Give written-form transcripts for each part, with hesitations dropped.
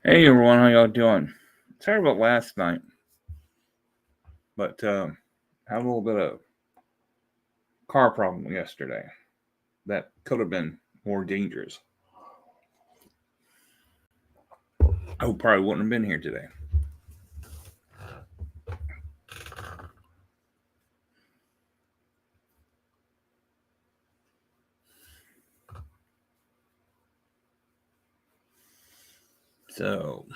Hey everyone, how y'all doing? Sorry about last night, but had a little bit of car problem yesterday that could have been more dangerous. I probably wouldn't have been here today. So,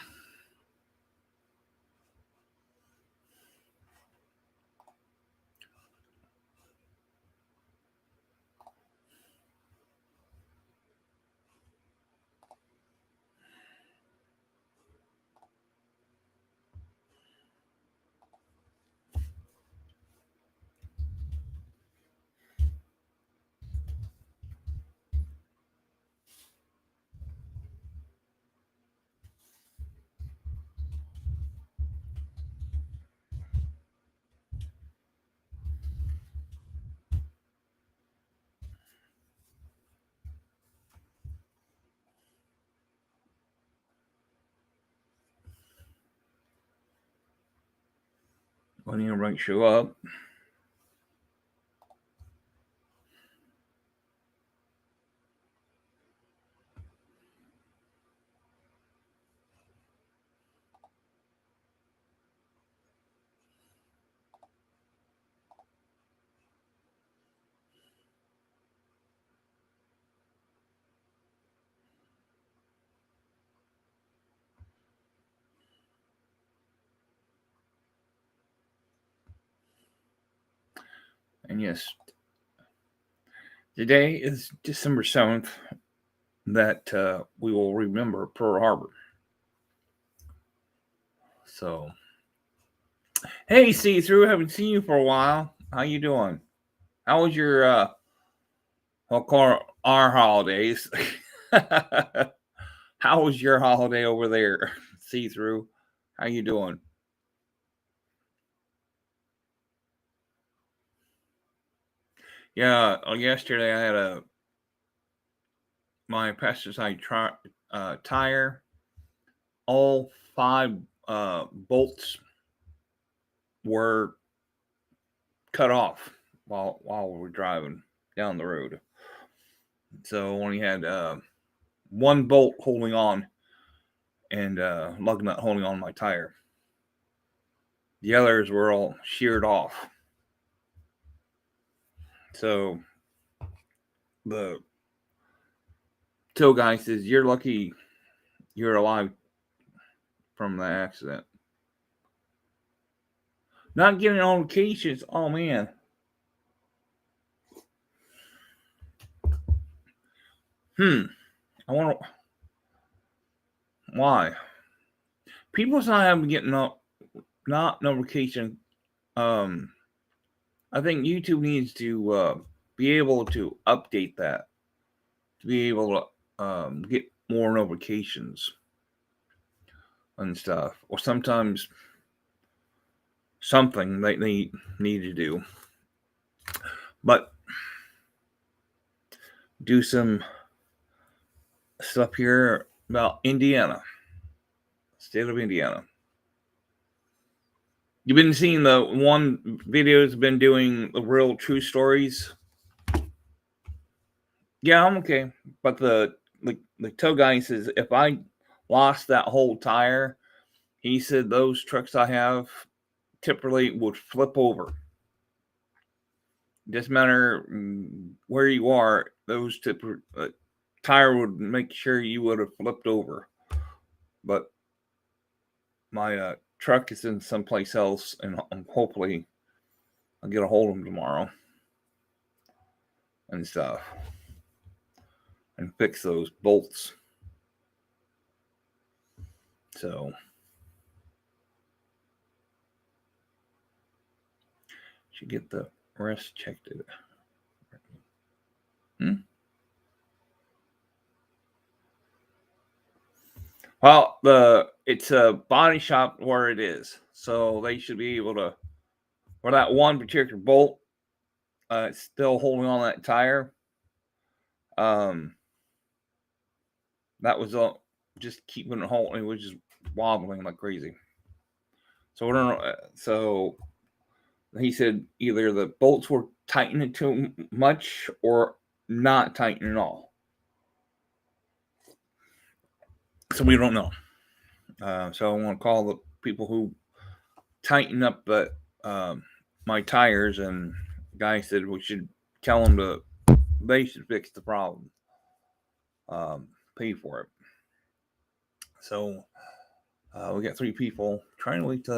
when everybody show up, and yes, today is December 7th, that we will remember Pearl Harbor. So, hey, see-through, haven't seen you for a while. How you doing? How was your I'll call our holidays? How was your holiday over there? See through. How you doing? Yeah, yesterday I had my pesticide tire. All five bolts were cut off while we were driving down the road. So only had one bolt holding on and lug nut holding on my tire. The others were all sheared off. So the tow guy says, "You're lucky you're alive from the accident." Not getting notifications. Oh man. I wonder why. People's not having getting not notification. I think YouTube needs to be able to update that to be able to get more notifications and stuff, or sometimes something they need to do. But do some stuff here about Indiana, state of Indiana. You've been seeing the one video's been doing the real true stories. Yeah, I'm okay. But the tow guy says if I lost that whole tire, he said those trucks I have typically would flip over. Doesn't matter where you are, those tire would make sure you would have flipped over. But my truck is in someplace else, and hopefully I'll get a hold of him tomorrow and stuff and fix those bolts. So should get the rest checked. Well, it's a body shop where it is, so they should be able to. Where that one particular bolt, it's still holding on that tire. That was just keeping it whole. It was just wobbling like crazy. So we don't know. So he said either the bolts were tightening too much or not tightening at all. So we don't know. So I want to call the people who tighten up my tires, and the guy said we should tell them they should fix the problem, pay for it. So we got 3 people trying to wait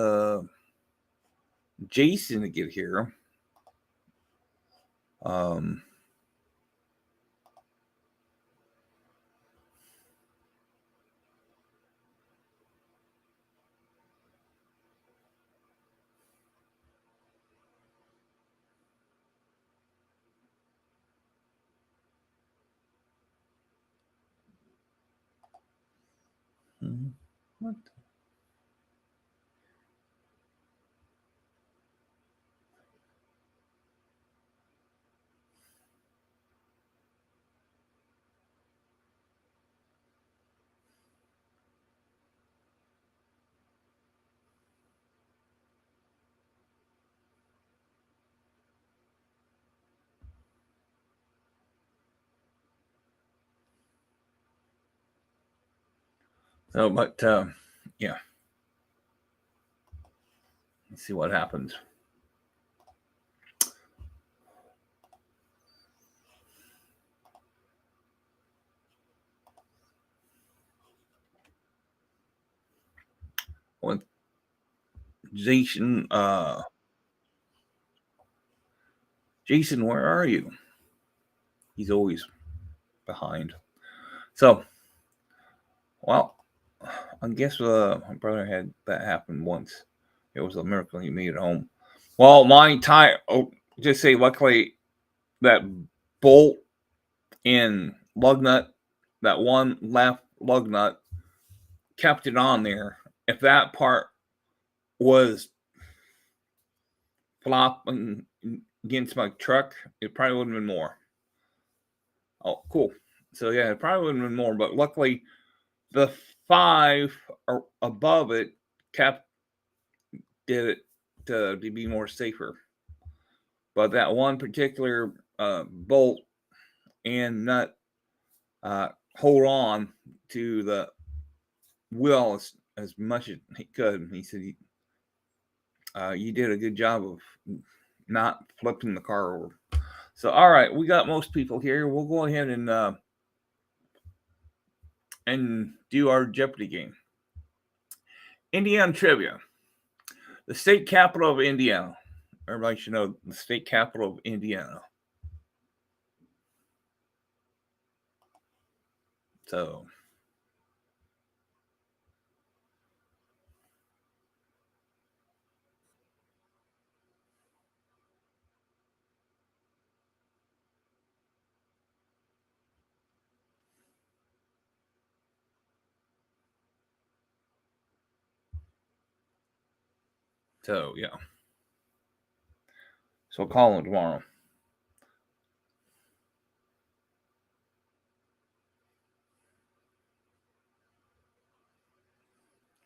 Jason to get here. Um, what? So, but yeah, let's see what happens. With Jason, Jason, where are you? He's always behind. So, well, I guess my brother had that happen once. It was a miracle he made it home. Well, my tire. Oh, just say luckily that bolt in lug nut, that one left lug nut, kept it on there. If that part was flopping against my truck, it probably would have been more. Oh, cool. So yeah, it probably would have been more, but luckily the 5 above it kept did it to be more safer. But that one particular bolt and nut hold on to the wheel as much as he could. He said, "You did a good job of not flipping the car over." So, all right, we got most people here. We'll go ahead and do our Jeopardy game. Indiana trivia. The state capital of Indiana. Everybody should know the state capital of Indiana. So, yeah. So I'll call him tomorrow.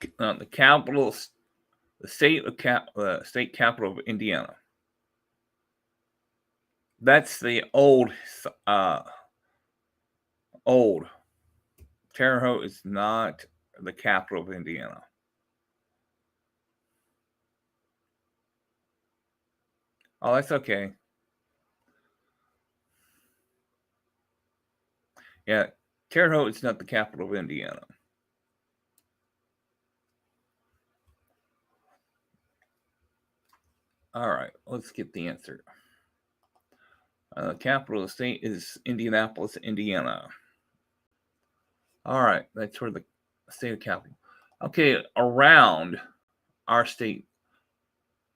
The capital, the state capital of Indiana. That's the old. Terre Haute is not the capital of Indiana. Oh, that's okay. Yeah, Terre Haute is not the capital of Indiana. All right, let's get the answer. Capital of the state is Indianapolis, Indiana. All right, that's where the state capital. Okay, around our state,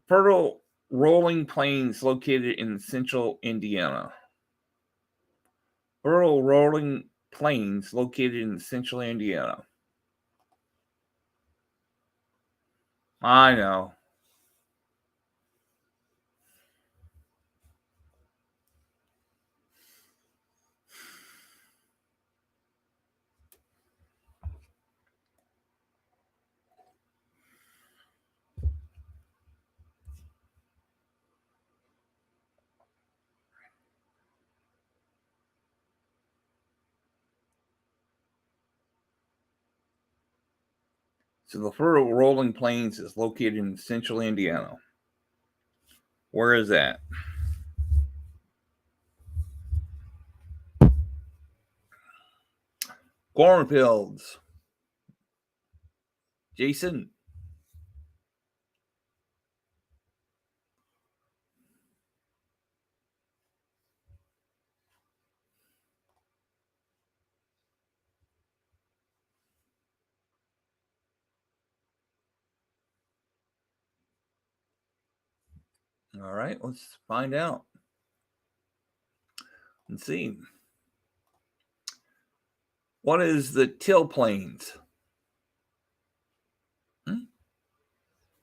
fertile rolling plains located in central Indiana. Fertile rolling plains located in central Indiana. I know. So the Fertile Rolling Plains is located in central Indiana. Where is that? Cornfields. Jason. All right, let's find out and see. What is the Till Plains?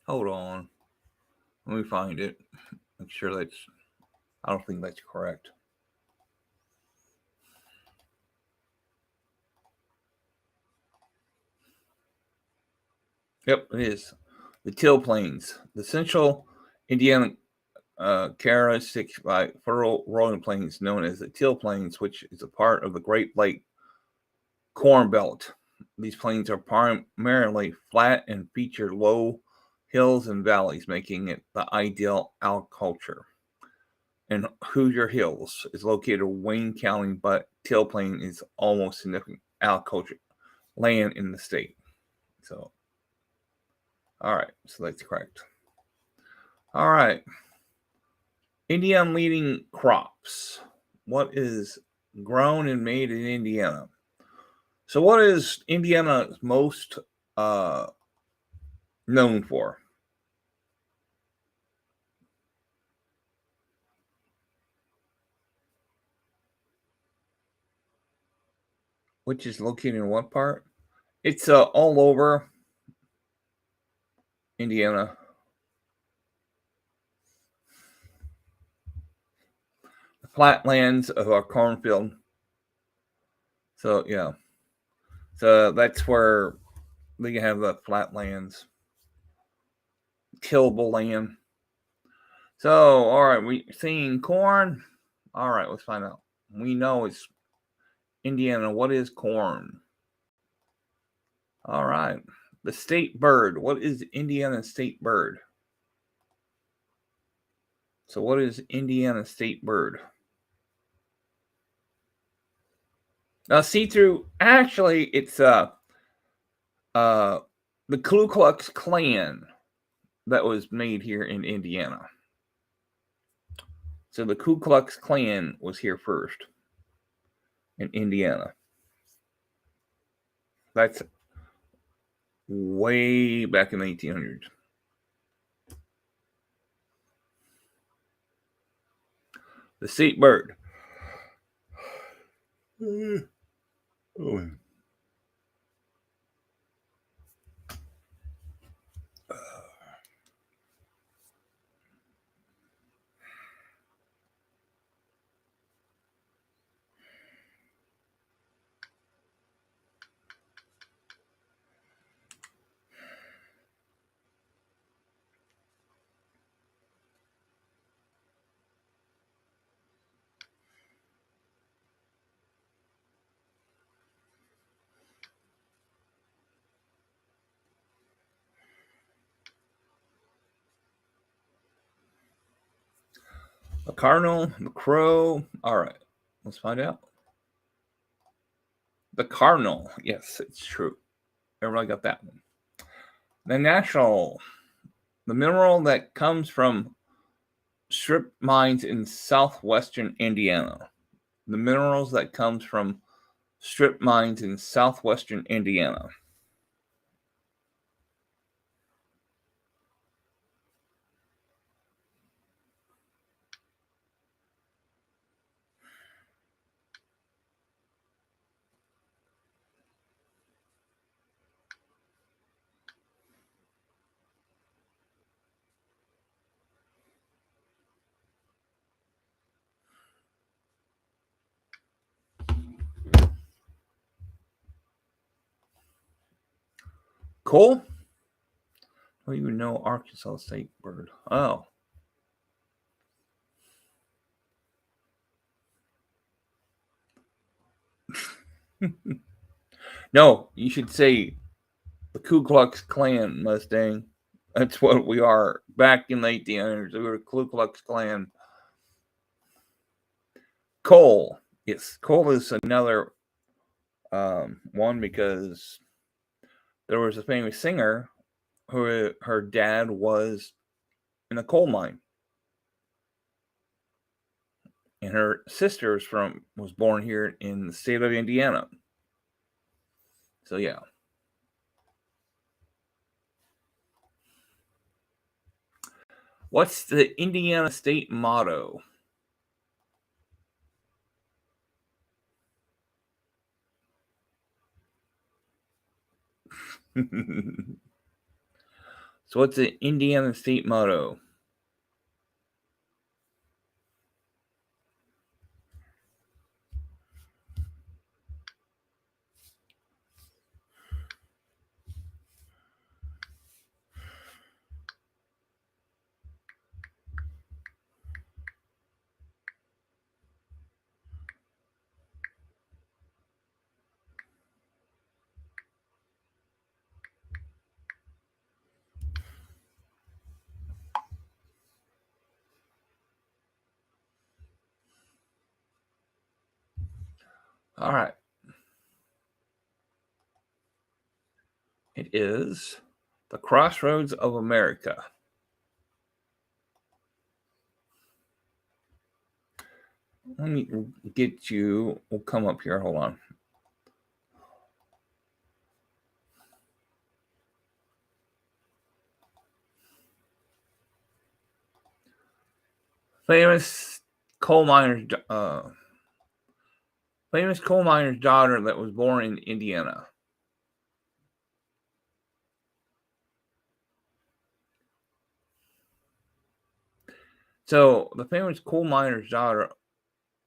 Hold on. Let me find it. Make sure that's, I don't think that's correct. Yep, it is. The Till Plains. The central Indiana characteristic by fertile rolling plains known as the Till Plains, which is a part of the Great Lake Corn Belt. These plains are primarily flat and feature low hills and valleys, making it the ideal agriculture. And Hoosier Hills is located in Wayne County, but Till Plain is almost significant agriculture land in the state. So, all right, so that's correct. All right, Indiana leading crops. What is grown and made in Indiana? So, what is Indiana most known for? Which is located in what part? It's all over Indiana. The flatlands of our cornfield. So yeah, so that's where they have the flatlands, tillable land. So all right, we seeing corn. All right, let's find out. We know it's Indiana. What is corn? All right, the state bird. What is Indiana's state bird? So what is Indiana's state bird? Now, see through. Actually, it's the Ku Klux Klan that was made here in Indiana. So the Ku Klux Klan was here first in Indiana. That's way back in the 1800s. The state bird. Oh. The cardinal, the crow. All right, let's find out. The cardinal. Yes, it's true. Everybody got that one. The national. The mineral that comes from strip mines in southwestern Indiana. The minerals that comes from strip mines in southwestern Indiana. Cool. I don't even know Arkansas state bird. Oh. No, you should say The Ku Klux Klan, Mustang. That's what we are. Back in the 1800s, we were the Ku Klux Klan. Coal. Yes, coal is another one because there was a famous singer who her dad was in a coal mine, and her sister was born here in the state of Indiana. So yeah. What's the Indiana state motto? So what's the Indiana state motto? All right. It is the Crossroads of America. Let me get you. We'll come up here. Hold on. Famous coal miner's famous coal miner's daughter that was born in Indiana. So the famous coal miner's daughter,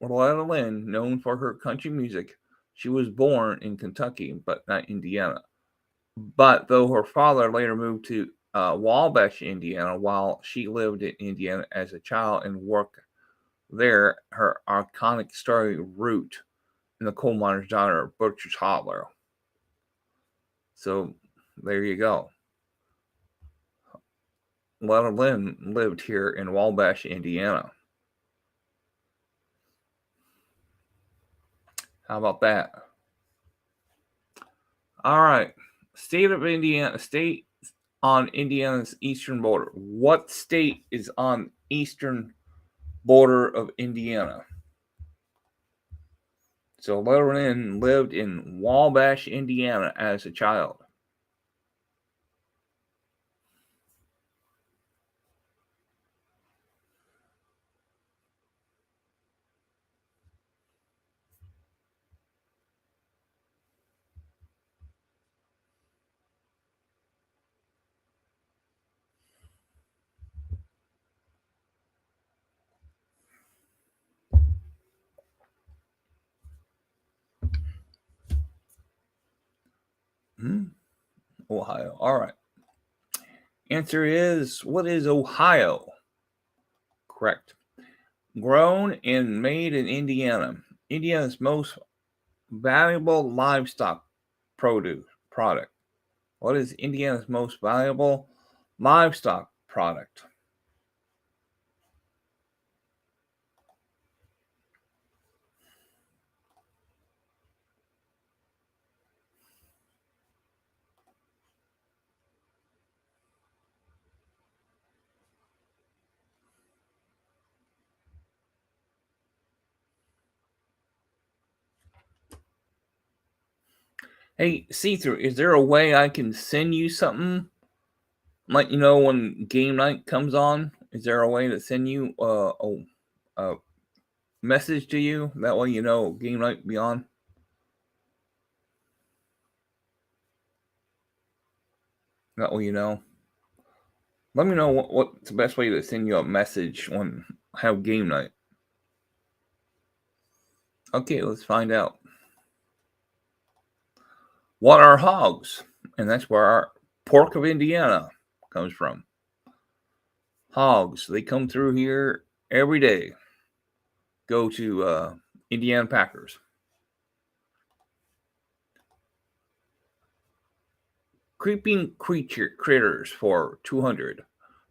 Loretta Lynn, known for her country music, she was born in Kentucky, but not Indiana. But though her father later moved to Wabash, Indiana, while she lived in Indiana as a child and worked there, her iconic story root in the coal miner's daughter, Butcher's Holler. So there you go. Loretta Lynn lived here in Wabash, Indiana. How about that? All right. State of Indiana, state on Indiana's eastern border. What state is on eastern border of Indiana? So Loretta Lynn lived in Wabash, Indiana as a child. Ohio. All right. Answer is, what is Ohio? Correct. Grown and made in Indiana. Indiana's most valuable livestock product. What is Indiana's most valuable livestock product? Hey, see-through, is there a way I can send you something? Like, when game night comes on, is there a way to send you a message to you? That way game night be on? That way Let me know what's the best way to send you a message when I have game night. Okay, let's find out. What are hogs? And that's where our pork of Indiana comes from. Hogs, they come through here every day. Go to Indiana Packers. Creeping critters for 200.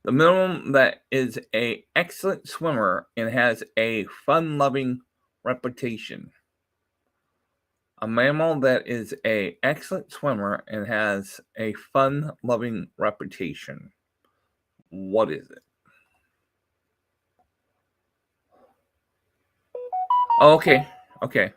The minimum that is a excellent swimmer and has a fun-loving reputation. A mammal that is a excellent swimmer and has a fun-loving reputation. What is it? Oh, okay. Okay.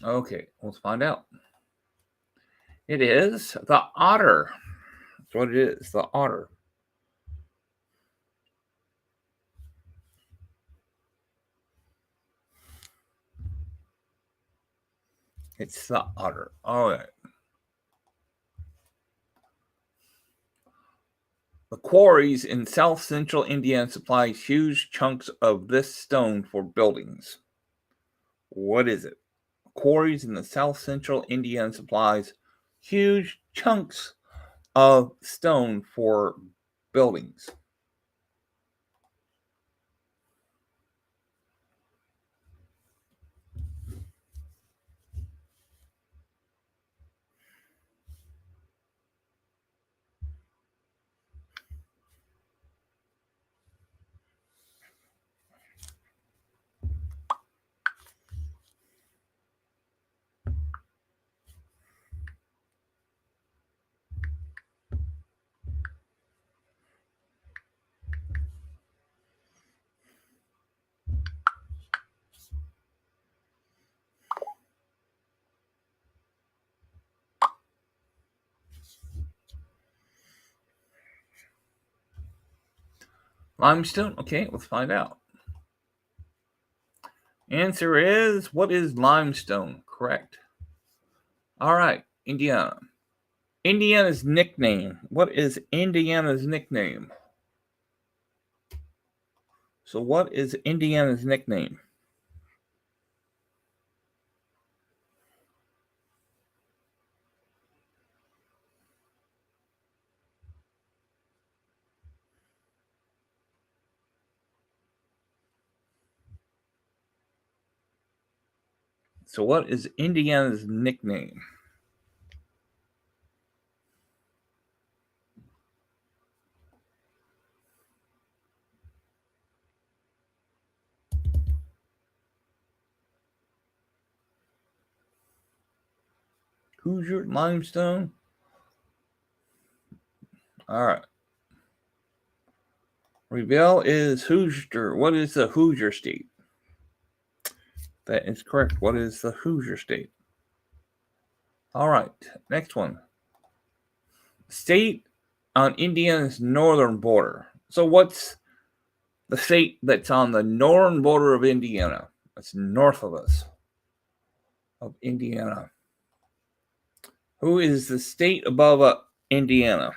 Okay, let's find out. It is the otter. That's what it is, the otter. It's the otter. All right. The quarries in south central Indiana supply huge chunks of this stone for buildings. What is it? Quarries in the south central Indiana supplies huge chunks of stone for buildings. Limestone? Okay, let's find out. Answer is, what is limestone? Correct. All right, Indiana. Indiana's nickname. What is Indiana's nickname? So, what is Indiana's nickname? So, what is Indiana's nickname? Hoosier limestone? All right. Reveal is Hoosier. What is the Hoosier state? That is correct. What is the Hoosier state? All right. Next one. State on Indiana's northern border. So, what's the state that's on the northern border of Indiana? That's north of us, of Indiana. Who is the state above Indiana?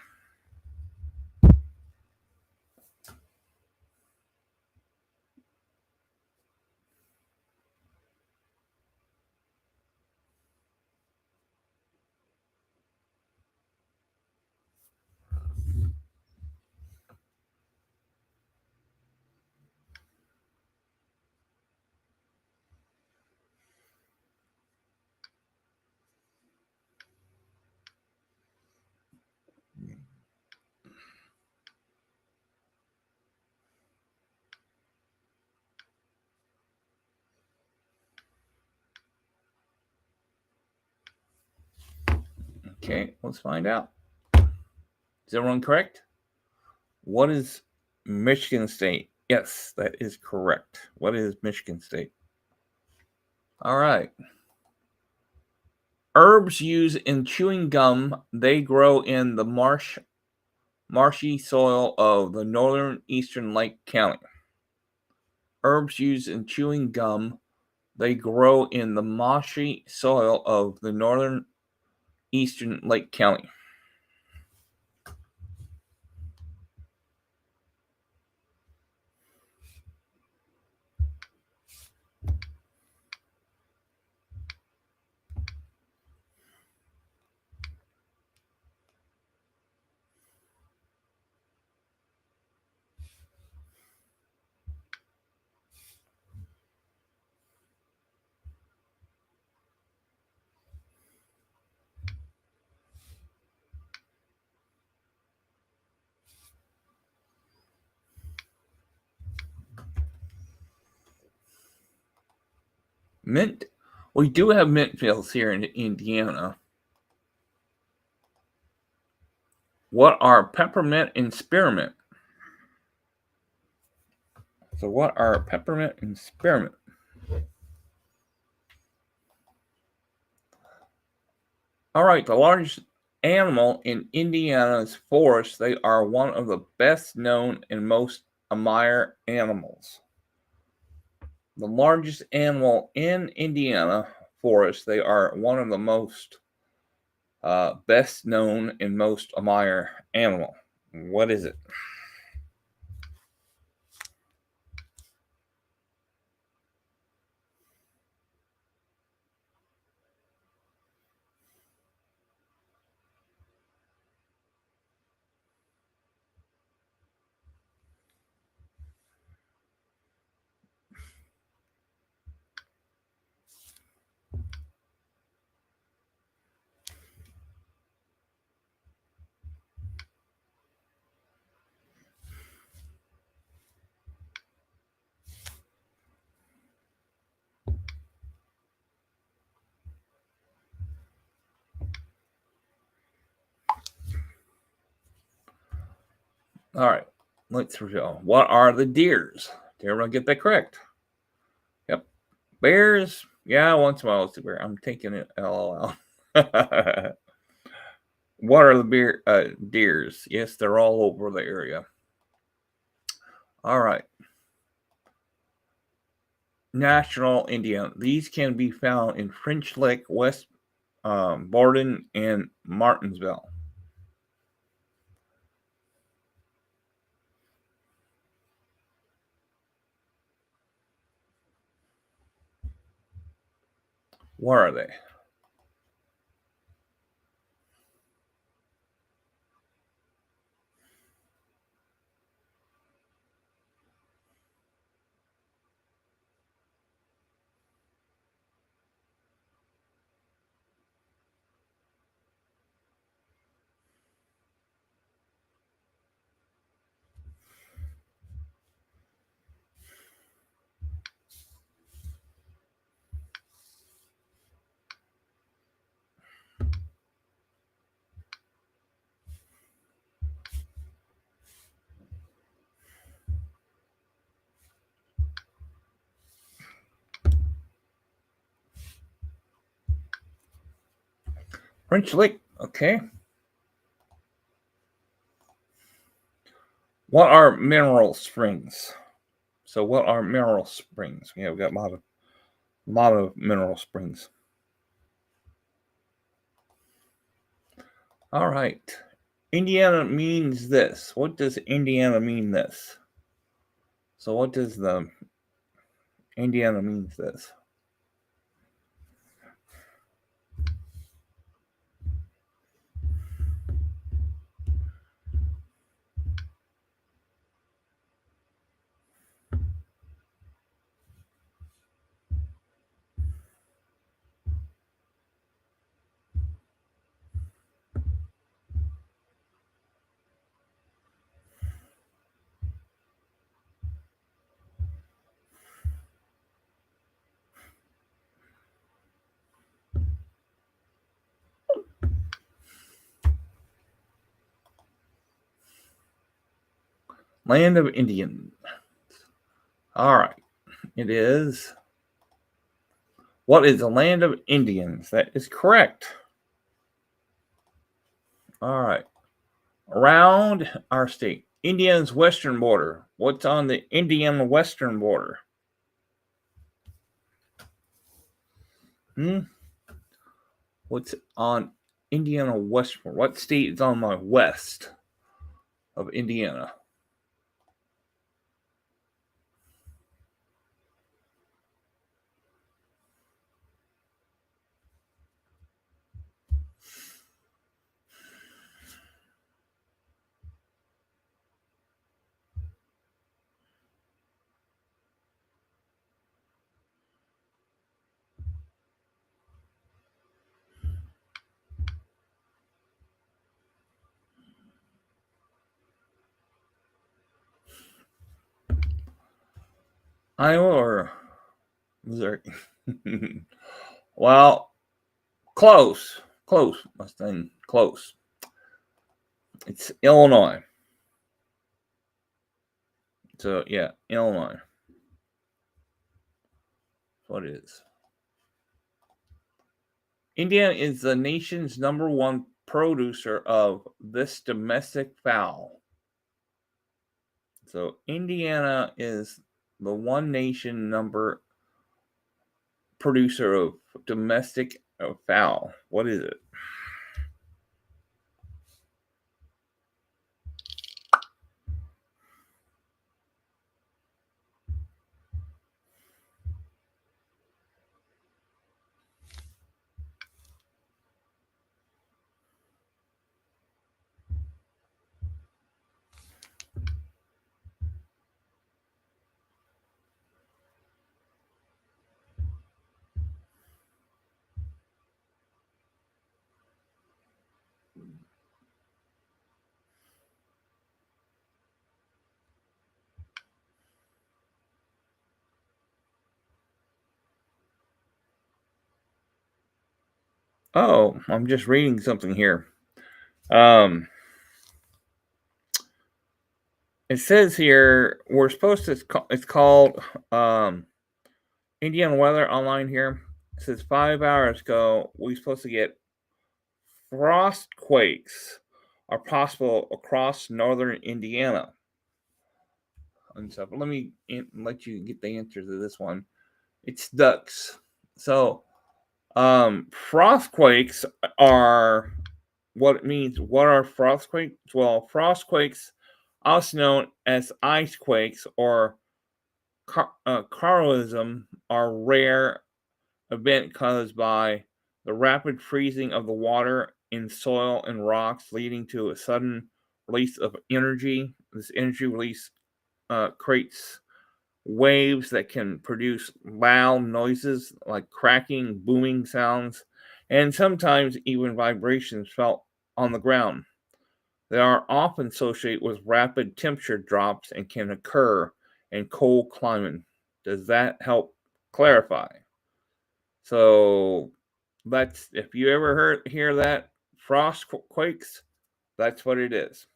Okay, let's find out. Is everyone correct? What is Michigan State? Yes, that is correct. What is Michigan State? All right. Herbs used in chewing gum, they grow in the marshy soil of the northern eastern Lake County. Herbs used in chewing gum, they grow in the marshy soil of the northern eastern Lake County. Mint. We do have mint fields here in Indiana. What are peppermint and spearmint? So what are peppermint and spearmint? All right, the largest animal in Indiana's forest. They are one of the best known and most admired animals. The largest animal in Indiana forest. They are one of the most best known and most admired animal. What is it? All right, let's review. What are the deers? Did everyone get that correct? Yep. Bears? Yeah, once in a while it's a bear. I'm taking it LOL. What are the deers? Yes, they're all over the area. All right. National Indian. These can be found in French Lick, West Borden, and Martinsville. What are they? French Lick. Okay. What are mineral springs? So, what are mineral springs? Yeah, we've got a lot of mineral springs. All right. Indiana means this. What does Indiana mean this? So, what does the Indiana means this? Land of Indians. All right. It is. What is the land of Indians? That is correct. All right. Around our state, Indiana's western border. What's on the Indiana western border? What's on Indiana western? What state is on the west of Indiana? Iowa or Missouri? Well, close. Close, Mustang. Close. It's Illinois. So, yeah, Illinois. That's what it is. India is the nation's number one producer of this domestic fowl. So, Indiana is the one nation number producer of domestic fowl. What is it? Oh, I'm just reading something here. Um, it says here we're supposed to. It's called Indian Weather Online here. It says 5 hours ago we're supposed to get frost quakes are possible across northern Indiana and stuff. Let me let you get the answer to this one. It's ducks. So, frostquakes are what it means. What are frostquakes? Well, frostquakes, also known as ice quakes or coralism, are rare event caused by the rapid freezing of the water in soil and rocks, leading to a sudden release of energy. This energy release creates waves that can produce loud noises like cracking, booming sounds, and sometimes even vibrations felt on the ground. They are often associated with rapid temperature drops and can occur in cold climates. Does that help clarify? So that's if you ever hear that frost quakes, that's what it is.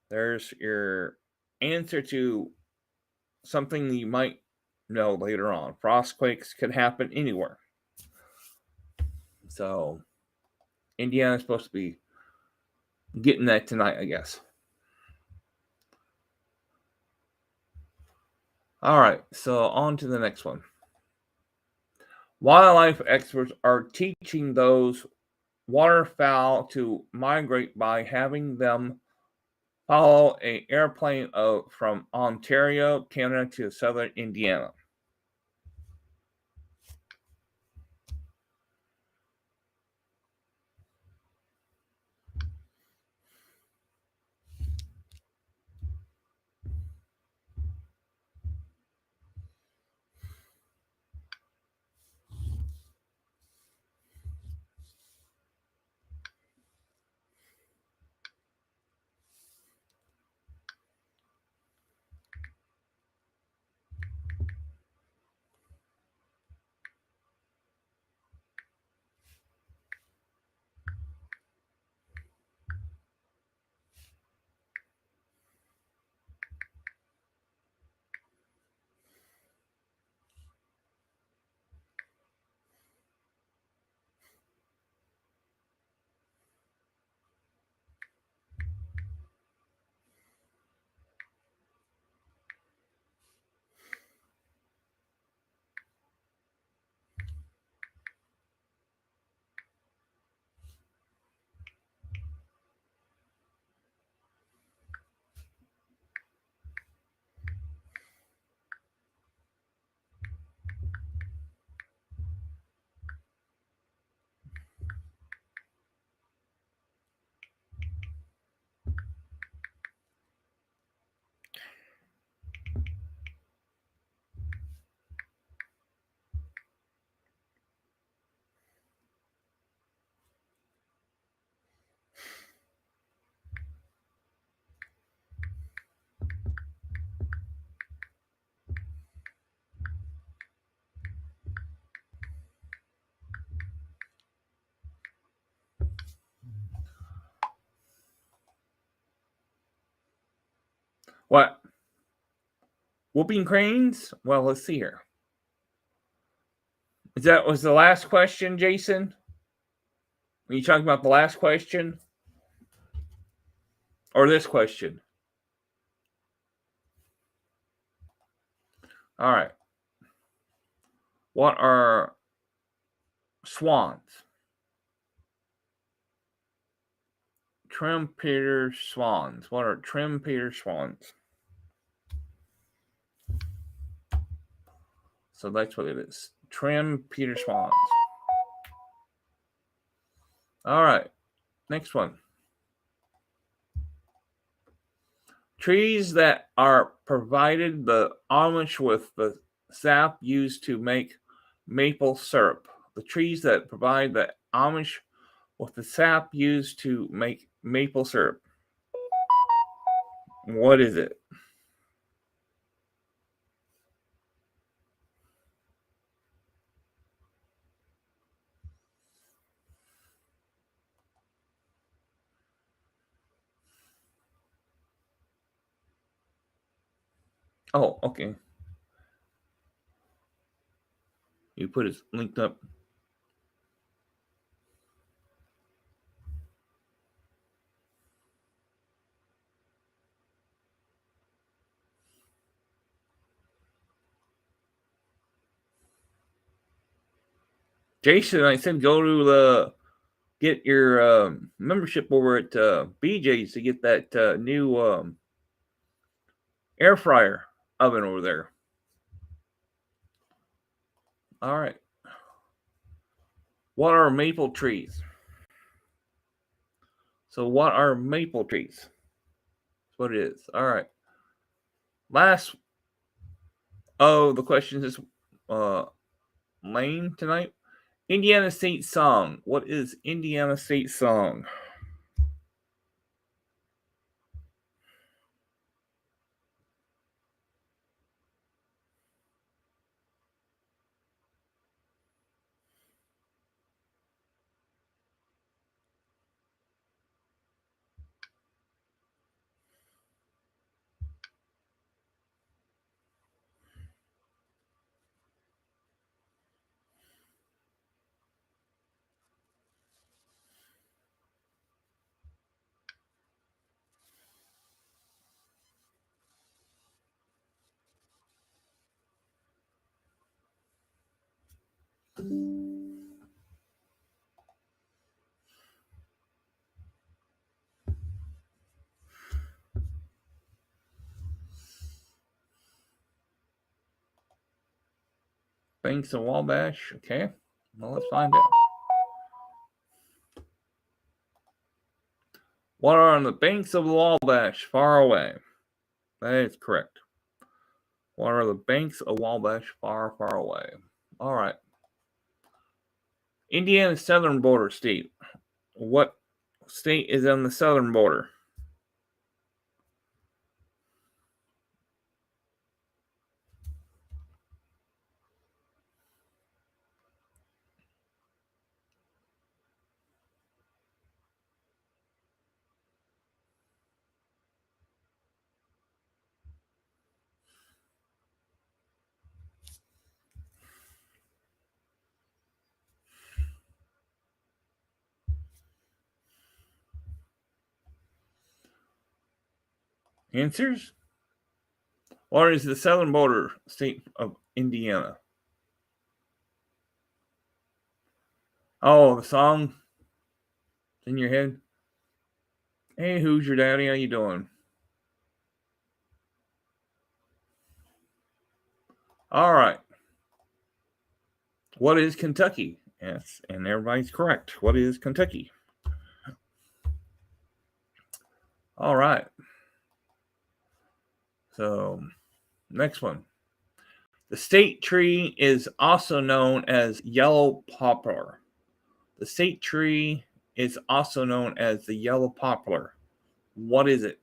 There's your answer to something you might know later on. Frostquakes can happen anywhere. So Indiana's supposed to be getting that tonight, I guess. All right, so on to the next one. Wildlife experts are teaching those waterfowl to migrate by having them follow an airplane from Ontario, Canada to southern Indiana. What? Whooping cranes? Well, let's see here. Was the last question, Jason? Are you talking about the last question? Or this question? All right. What are swans? Trumpeter swans. What are trumpeter swans? So that's what it is. Trumpeter swans. All right. Next one. Trees that are provided the Amish with the sap used to make maple syrup. The trees that provide the Amish with the sap used to make maple syrup. What is it? Oh, okay. You put it linked up. Jason, I said go to the get your membership over at BJ's to get that new air fryer oven over there. All right. What are maple trees? So, what are maple trees? That's what it is. All right. Last. Oh, the question is lame tonight. Indiana State song. What is Indiana State song? Banks of Wabash. Okay. Well, let's find out. What are on the banks of the Wabash far away? That is correct. What are the banks of Wabash far, far away? All right. Indiana's southern border state. What state is on the southern border? Answers? What is the southern border state of Indiana? Oh, the song in your head? Hey, who's your daddy? How you doing? All right. What is Kentucky? Yes, and everybody's correct. What is Kentucky? All right. So, next one. The state tree is also known as yellow poplar. The state tree is also known as the yellow poplar. What is it?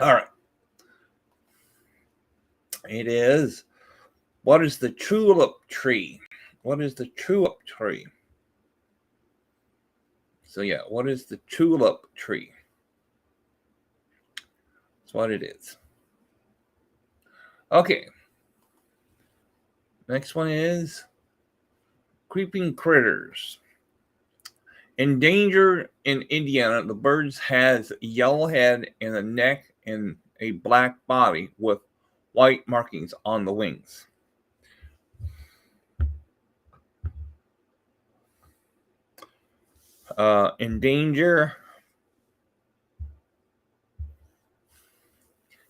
All right. It is. What is the tulip tree? What is the tulip tree? So yeah, what is the tulip tree? That's what it is. Okay. Next one is creeping critters. Endangered in Indiana, the bird has a yellow head and a neck and a black body with white markings on the wings. Endanger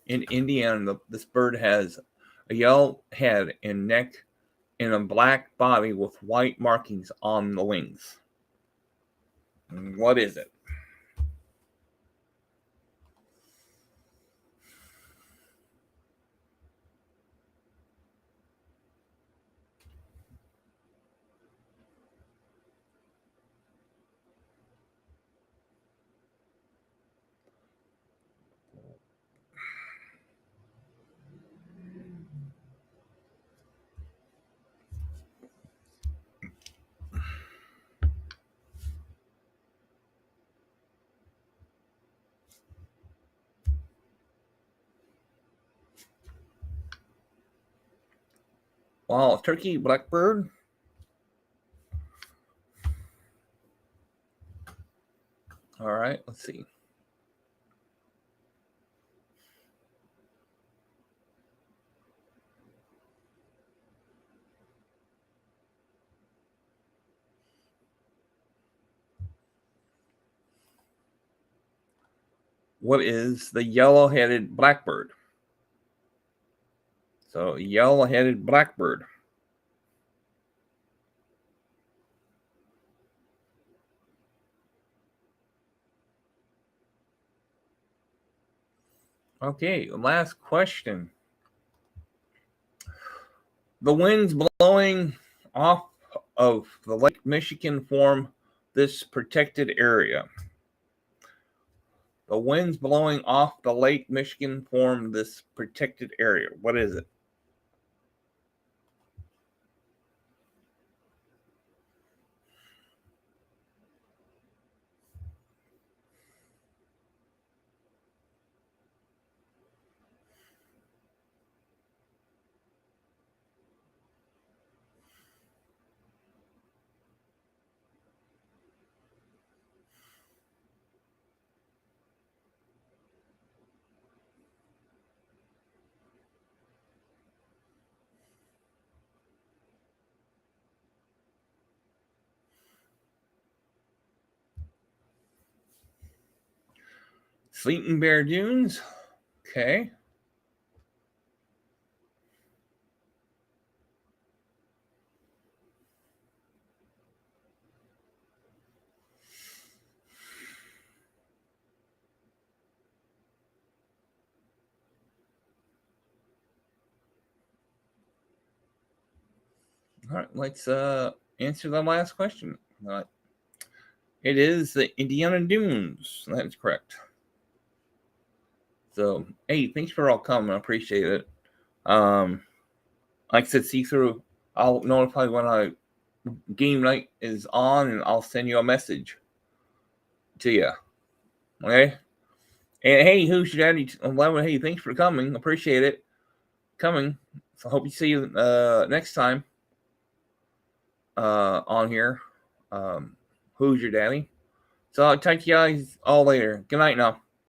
in Indiana, this bird has a yellow head and neck and a black body with white markings on the wings. What is it? Well, turkey blackbird. All right, let's see. What is the yellow-headed blackbird? So, yellow-headed blackbird. Okay, last question. The winds blowing off of the Lake Michigan form this protected area. The winds blowing off the Lake Michigan form this protected area. What is it? Sleeping Bear Dunes. Okay. All right, let's answer the last question. It is the Indiana Dunes. That is correct. So, hey, thanks for all coming. I appreciate it. Like I said, see through. I'll notify when game night is on, and I'll send you a message to you. Okay. And hey, who's your daddy? 11. Hey, thanks for coming. Appreciate it. Coming. So hope you see you next time on here. Who's your daddy? So I'll talk to you guys all later. Good night now.